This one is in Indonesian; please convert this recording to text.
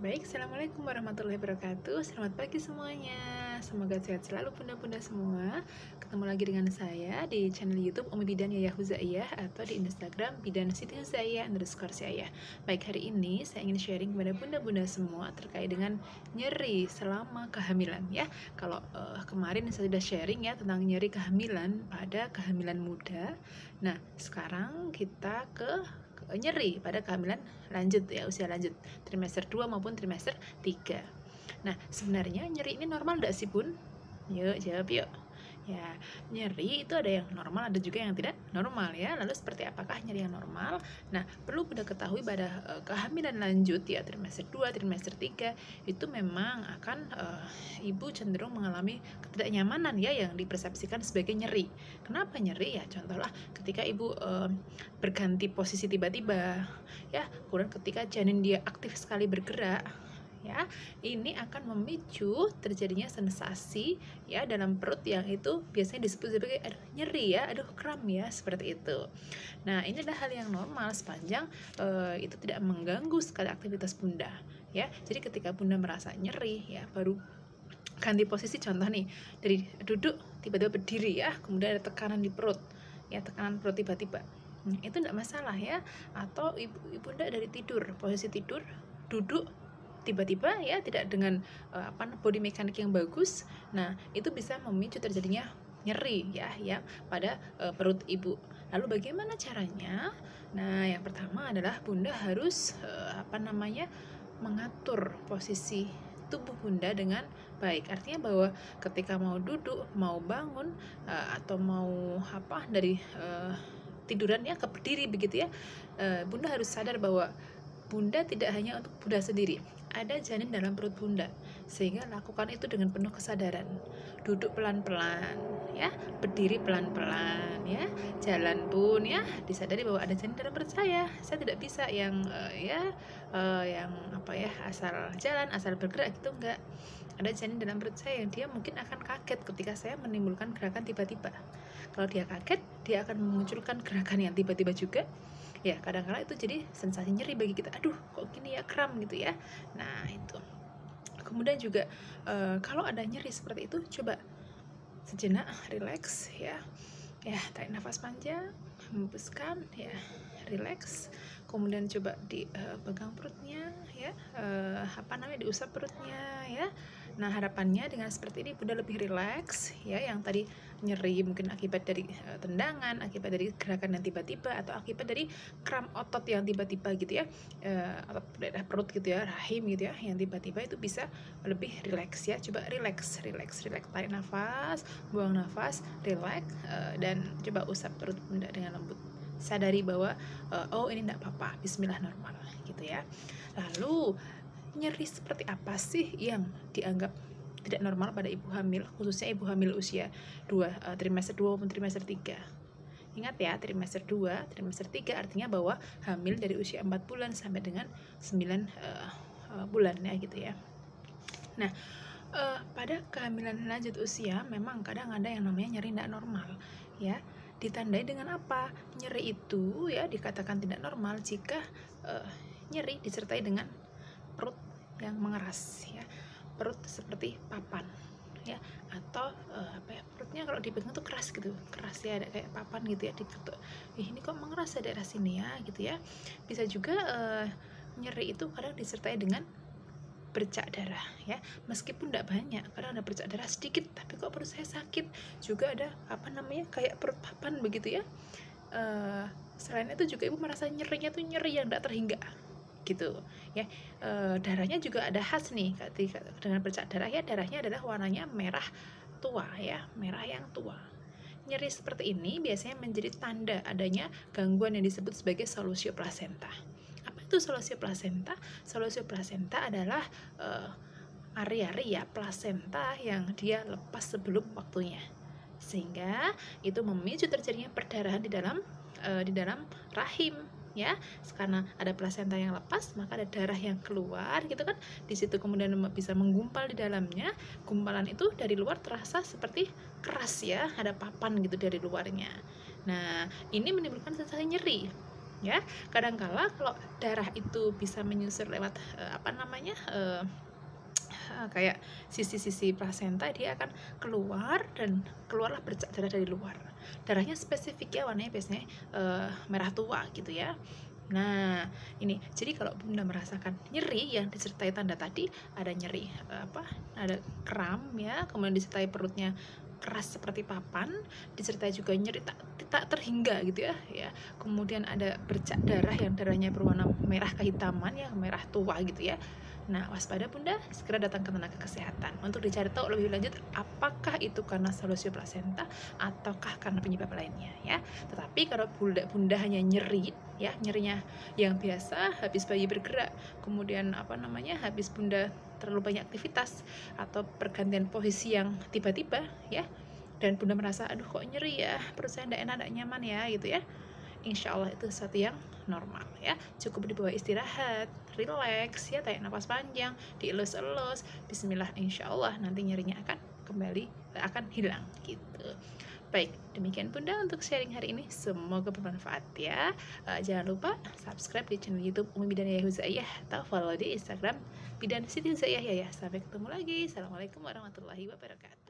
Baik, Assalamualaikum warahmatullahi wabarakatuh. Selamat pagi semuanya. Semoga sehat selalu bunda-bunda semua. Ketemu lagi dengan saya di channel YouTube Umi Bidan Yayah Huzaiyah atau di Instagram Bidan Siti Huzaiyah _Syayah. Baik, hari ini saya ingin sharing kepada bunda-bunda semua terkait dengan nyeri selama kehamilan ya. Kalau kemarin saya sudah sharing ya tentang nyeri kehamilan pada kehamilan muda. Nah, sekarang kita ke nyeri pada kehamilan lanjut ya, usia lanjut trimester 2 maupun trimester 3. Nah, sebenarnya nyeri ini normal enggak sih, Bun? Yuk, jawab yuk. Ya, nyeri itu ada yang normal, ada juga yang tidak normal ya. Lalu seperti apakah nyeri yang normal? Nah, perlu Bunda ketahui pada kehamilan lanjut ya, trimester 2, trimester 3 itu memang akan ibu cenderung mengalami ketidaknyamanan ya yang dipersepsikan sebagai nyeri. Kenapa nyeri ya? Contohlah ketika ibu berganti posisi tiba-tiba ya, kemudian ketika janin dia aktif sekali bergerak ya, ini akan memicu terjadinya sensasi ya dalam perut yang itu biasanya disebut sebagai aduh nyeri ya, aduh kram ya, seperti itu. Nah, ini adalah hal yang normal sepanjang itu tidak mengganggu sekali aktivitas bunda ya. Jadi ketika bunda merasa nyeri ya, baru ganti posisi, contoh nih dari duduk tiba-tiba berdiri ya, kemudian ada tekanan di perut ya, tekanan perut tiba-tiba, itu tidak masalah ya. Atau ibunda dari tidur, posisi tidur duduk tiba-tiba ya, tidak dengan body mekanik yang bagus. Nah, itu bisa memicu terjadinya nyeri ya yang pada perut ibu. Lalu bagaimana caranya? Nah, yang pertama adalah bunda harus mengatur posisi tubuh bunda dengan baik. Artinya bahwa ketika mau duduk, mau bangun atau mau dari tidurannya ke berdiri begitu ya, bunda harus sadar bahwa bunda tidak hanya untuk bunda sendiri, ada janin dalam perut bunda, sehingga lakukan itu dengan penuh kesadaran. Duduk pelan-pelan ya, berdiri pelan-pelan ya, jalan pun ya disadari bahwa ada janin dalam perut saya tidak bisa yang asal jalan, asal bergerak gitu, enggak. Ada janin dalam perut saya yang dia mungkin akan kaget ketika saya menimbulkan gerakan tiba-tiba. Kalau dia kaget, dia akan memunculkan gerakan yang tiba-tiba juga ya. Kadang-kadang itu jadi sensasi nyeri bagi kita, aduh kok gini ya, kram gitu ya. Nah, itu kemudian juga kalau ada nyeri seperti itu, coba sejenak relax ya, tarik nafas panjang, hembuskan ya, relax. Kemudian coba dipegang perutnya ya, diusap perutnya ya. Nah, harapannya dengan seperti ini bunda lebih rileks ya. Yang tadi nyeri mungkin akibat dari tendangan, akibat dari gerakan yang tiba-tiba, atau akibat dari kram otot yang tiba-tiba gitu ya, otot daerah perut gitu ya, rahim gitu ya, yang tiba-tiba itu bisa lebih rileks ya. Coba rileks, tarik nafas, buang nafas, rileks, dan coba usap perut bunda dengan lembut. Sadari bahwa oh ini enggak apa-apa, bismillah, normal gitu ya. Lalu nyeri seperti apa sih yang dianggap tidak normal pada ibu hamil, khususnya ibu hamil usia 2, trimester 2 maupun trimester 3? Ingat ya, trimester 2, trimester 3 artinya bahwa hamil dari usia 4 bulan sampai dengan 9 bulan ya gitu ya. Nah, pada kehamilan lanjut usia memang kadang ada yang namanya nyeri tidak normal ya. Ditandai dengan apa? Nyeri itu ya dikatakan tidak normal jika nyeri disertai dengan perut yang mengeras ya, perut seperti papan ya, atau perutnya kalau dipegang tuh keras gitu, keras ya, ada kayak papan gitu ya, diketuk, ini kok mengeras ya daerah sini ya gitu ya. Bisa juga nyeri itu kadang disertai dengan bercak darah ya, meskipun tidak banyak, kadang ada bercak darah sedikit, tapi kok perut saya sakit. Juga ada kayak perut papan begitu ya. Selain itu juga ibu merasa nyerinya tuh nyeri yang tidak terhingga gitu ya. Darahnya juga ada khas nih dengan bercak darah ya, darahnya adalah warnanya merah tua ya, merah yang tua. Nyeri seperti ini biasanya menjadi tanda adanya gangguan yang disebut sebagai solusio plasenta. Apa itu solusio plasenta? Solusio plasenta adalah area plasenta yang dia lepas sebelum waktunya, sehingga itu memicu terjadinya perdarahan di dalam rahim ya. Karena ada plasenta yang lepas, maka ada darah yang keluar gitu kan. Di situ kemudian bisa menggumpal di dalamnya. Gumpalan itu dari luar terasa seperti keras ya, ada papan gitu dari luarnya. Nah, ini menimbulkan sensasi nyeri. ya. Kadangkala kalau darah itu bisa menyusur lewat kayak sisi-sisi plasenta, dia akan keluar dan keluarlah bercak darah dari luar. Darahnya spesifik ya, warnanya biasanya merah tua gitu ya. Nah, ini jadi kalau Bunda merasakan nyeri yang disertai tanda tadi, ada nyeri ada kram ya, kemudian disertai perutnya keras seperti papan, disertai juga nyeri tak terhingga gitu ya. Kemudian ada bercak darah yang darahnya berwarna merah kehitaman ya, merah tua gitu ya. Nah, waspada Bunda, segera datang ke tenaga kesehatan untuk dicari tahu lebih lanjut apakah itu karena salosio plasenta ataukah karena penyebab lainnya ya. Tetapi kalau Bunda hanya nyeri ya, nyerinya yang biasa habis bayi bergerak, kemudian habis Bunda terlalu banyak aktivitas atau pergantian posisi yang tiba-tiba ya, dan Bunda merasa aduh kok nyeri ya, perut saya tidak enak, tidak nyaman ya gitu ya, insya Allah itu sesuatu yang normal ya. Cukup dibawa istirahat, relax ya, tarik nafas panjang, dielus-elus, bismillah, insya Allah nanti nyerinya akan hilang gitu. Baik, demikian Bunda untuk sharing hari ini, semoga bermanfaat ya. Jangan lupa subscribe di channel YouTube Umi Bidan Yaya Huzaiyah atau follow di Instagram Bidan Siti Huzaiyah ya. Sampai ketemu lagi. Assalamualaikum warahmatullahi wabarakatuh.